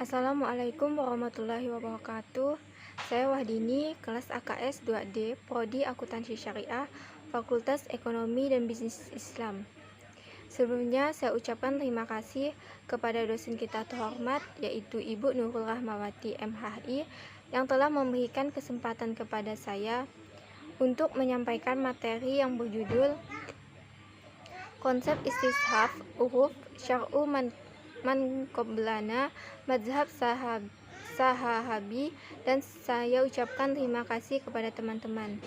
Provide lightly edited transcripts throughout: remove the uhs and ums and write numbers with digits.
Assalamualaikum warahmatullahi wabarakatuh. Saya Wahdini, kelas AKS 2D, Prodi Akuntansi Syariah, Fakultas Ekonomi dan Bisnis Islam. Sebelumnya saya ucapkan terima kasih kepada dosen kita terhormat, yaitu Ibu Nurul Rahmawati MHI, yang telah memberikan kesempatan kepada saya untuk menyampaikan materi yang berjudul Konsep Istishaf Uruf Syar'u Man Qoblana Mazhab Sahabi, dan saya ucapkan terima kasih kepada teman-teman.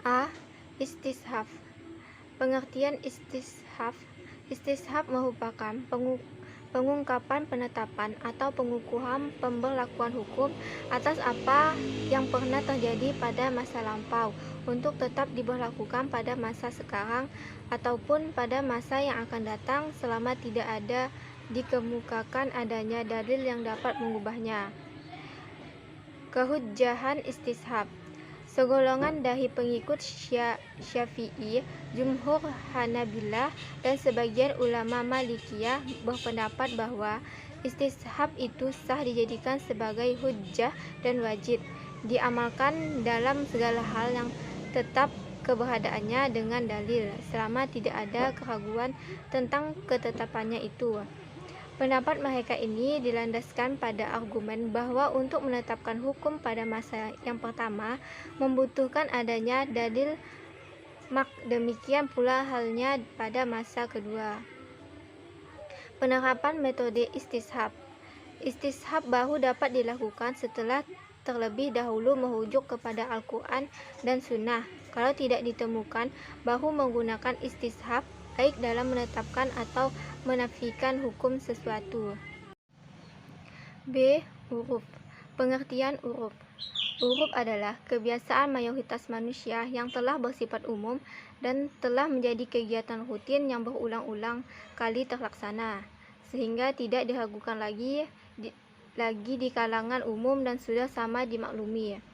A. Istishaf. Pengertian istishaf. Istishaf merupakan pengungkapan penetapan atau pengukuhan pemberlakuan hukum atas apa yang pernah terjadi pada masa lampau untuk tetap diberlakukan pada masa sekarang ataupun pada masa yang akan datang selama tidak ada dikemukakan adanya dalil yang dapat mengubahnya. Kehujjahan istishab. Segolongan dari pengikut Syafi'i, Jumhur Hanabilah, dan sebagian ulama Malikiyah berpendapat bahwa istishab itu sah dijadikan sebagai hujjah dan wajib diamalkan dalam segala hal yang tetap keberadaannya dengan dalil, selama tidak ada keraguan tentang ketetapannya itu. Pendapat mereka ini dilandaskan pada argumen bahwa untuk menetapkan hukum pada masa yang pertama membutuhkan adanya dalil, demikian pula halnya pada masa kedua. Penerapan metode istishab. Istishab baru dapat dilakukan setelah terlebih dahulu merujuk kepada Al-Quran dan Sunnah. Kalau tidak ditemukan, baru menggunakan istishab, baik dalam menetapkan atau menafikan hukum sesuatu. B. Uruf. Pengertian uruf. Uruf adalah kebiasaan mayoritas manusia yang telah bersifat umum dan telah menjadi kegiatan rutin yang berulang-ulang kali terlaksana, sehingga tidak diragukan lagi di kalangan umum dan sudah sama dimaklumi.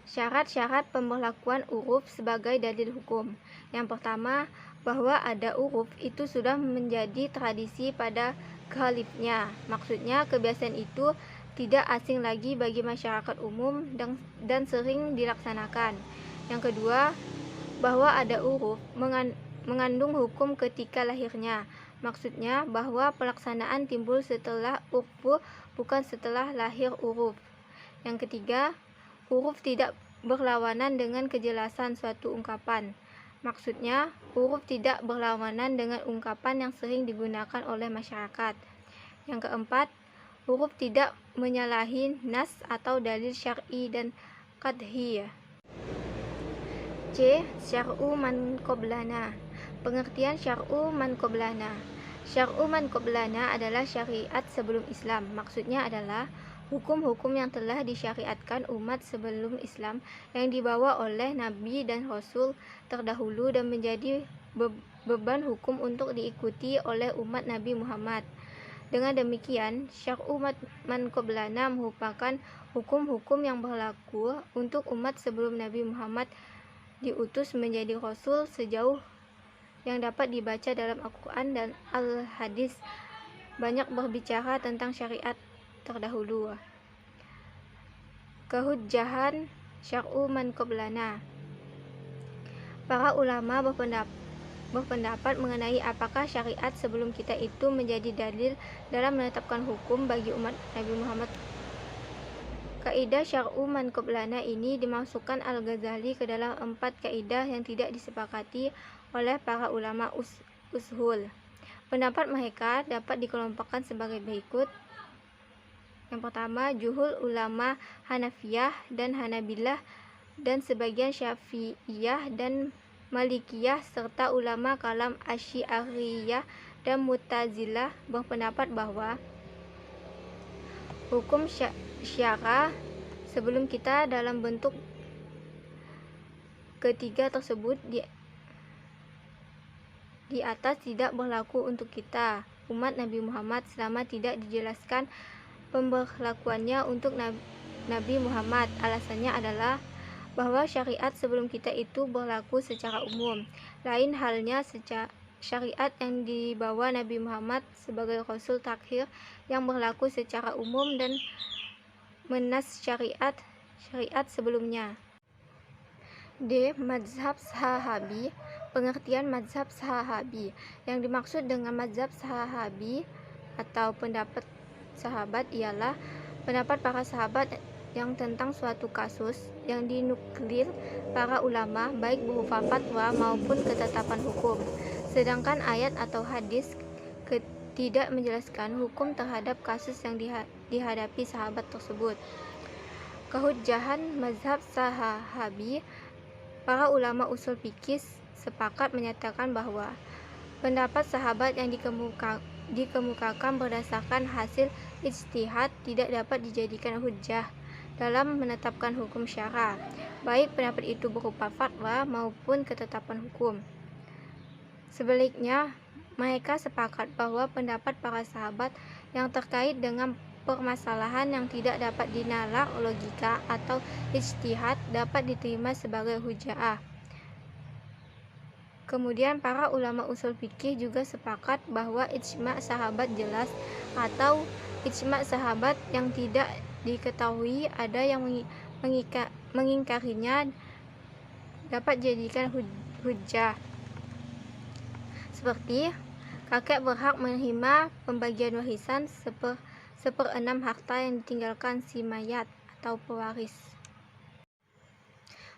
Syarat-syarat pemberlakuan uruf sebagai dalil hukum. Yang pertama, bahwa ada uruf itu sudah menjadi tradisi pada khalifnya. Maksudnya kebiasaan itu tidak asing lagi bagi masyarakat umum dan sering dilaksanakan. Yang kedua, bahwa ada uruf mengandung hukum ketika lahirnya. Maksudnya bahwa pelaksanaan timbul setelah urfu, bukan setelah lahir uruf. Yang ketiga, uruf tidak berlawanan dengan kejelasan suatu ungkapan. Maksudnya, uruf tidak berlawanan dengan ungkapan yang sering digunakan oleh masyarakat. Yang keempat, uruf tidak menyalahi nas atau dalil syar'i dan qadhi. C. Syar'u man qoblana. Pengertian syar'u man qoblana. Syar'u man qoblana adalah syariat sebelum Islam. Maksudnya adalah hukum-hukum yang telah disyariatkan umat sebelum Islam yang dibawa oleh Nabi dan Rasul terdahulu dan menjadi beban hukum untuk diikuti oleh umat Nabi Muhammad. Dengan demikian, syar'u man qoblana merupakan hukum-hukum yang berlaku untuk umat sebelum Nabi Muhammad diutus menjadi Rasul sejauh yang dapat dibaca dalam Al-Quran dan Al-Hadis banyak berbicara tentang syariat terdahulu. Kehujjahan syar'u man qoblana. Para ulama berpendapat mengenai apakah syariat sebelum kita itu menjadi dalil dalam menetapkan hukum bagi umat Nabi Muhammad. Kaidah syar'u man qoblana ini dimasukkan Al-Ghazali ke dalam 4 kaidah yang tidak disepakati oleh para ulama ushul. Pendapat mereka dapat dikelompokkan sebagai berikut. Yang pertama, jumhur ulama Hanafiyah dan Hanabilah dan sebagian Syafi'iyah dan Malikiyah serta ulama kalam Asy'ariyah dan Mu'tazilah berpendapat bahwa hukum syara sebelum kita dalam bentuk ketiga tersebut di atas tidak berlaku untuk kita, umat Nabi Muhammad, selama tidak dijelaskan pemberlakuannya untuk Nabi Muhammad. Alasannya adalah bahwa syariat sebelum kita itu berlaku secara umum. Lain halnya syariat yang dibawa Nabi Muhammad sebagai Rasul takhir yang berlaku secara umum dan menas syariat sebelumnya. D. Mazhab Sahabi. Pengertian mazhab Sahabi. Yang dimaksud dengan mazhab Sahabi atau pendapat sahabat ialah pendapat para sahabat yang tentang suatu kasus yang dinuklir para ulama baik berupa fatwa maupun ketetapan hukum. Sedangkan ayat atau hadis tidak menjelaskan hukum terhadap kasus yang dihadapi sahabat tersebut. Kehujjahan mazhab Sahabi. Para ulama usul fikih sepakat menyatakan bahwa pendapat sahabat yang dikemukakan berdasarkan hasil ijtihad tidak dapat dijadikan hujjah dalam menetapkan hukum syara, baik pendapat itu berupa fatwa maupun ketetapan hukum. Sebaliknya, mereka sepakat bahwa pendapat para sahabat yang terkait dengan permasalahan yang tidak dapat dinalar logika atau ijtihad dapat diterima sebagai hujjah. Kemudian para ulama usul fikih juga sepakat bahwa ijma' sahabat jelas atau ijma' sahabat yang tidak diketahui ada yang mengingkarinya dapat dijadikan hujjah. Seperti kakek berhak menerima pembagian warisan seperenam harta yang ditinggalkan si mayat atau pewaris.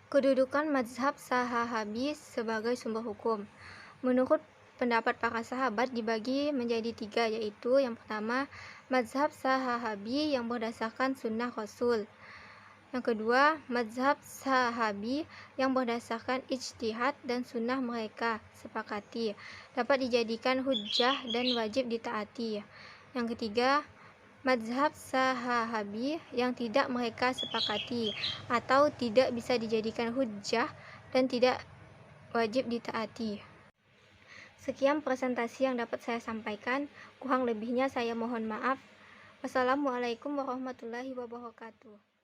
Kedudukan mazhab Sahabi sebagai sumber hukum. Menurut pendapat para sahabat dibagi menjadi 3, yaitu yang pertama, mazhab Sahabi yang berdasarkan sunnah Rasul. Yang kedua, mazhab Sahabi yang berdasarkan ijtihad dan sunnah mereka sepakati, dapat dijadikan hujjah dan wajib ditaati. Yang ketiga, mazhab Sahabi yang tidak mereka sepakati atau tidak bisa dijadikan hujjah dan tidak wajib ditaati. Sekian presentasi yang dapat saya sampaikan, kurang lebihnya saya mohon maaf. Wassalamualaikum warahmatullahi wabarakatuh.